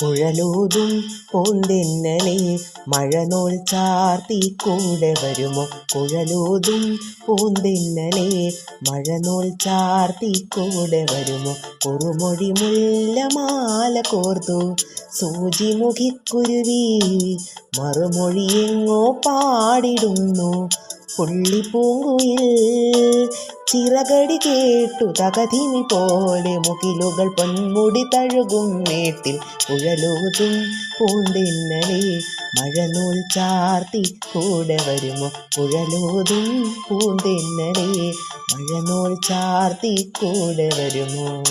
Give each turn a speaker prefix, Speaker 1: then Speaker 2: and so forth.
Speaker 1: കുഴലൂതും പൂന്തെന്നലെ മഴനൂൽ ചാർത്തി കൂടെ വരുമോ. കുഴലൂതും പൂന്തെന്നലെ മഴനൂൽ ചാർത്തി കൂടെ വരുമോ. കുറുമൊഴി മുല്ലമാല കോർത്തു സൂചി മുഖിക്കുരുവി മറുമൊഴി എങ്ങോ പാടിടുന്നു. പുള്ളിപ്പൂങ്കുയിൽ ചിറകടി കേട്ടു തകതിമി പോലെ മുകിലുകൾ പൊന്മുടി തഴുകും മേട്ടിൽ. കുഴലൂതും പൂന്തെന്നലെ മഴനൂൽ ചാർത്തി കൂടെ വരുമോ. കുഴലൂതും പൂന്തെന്നലെ മഴനൂൽ ചാർത്തി കൂടെ വരുമോ.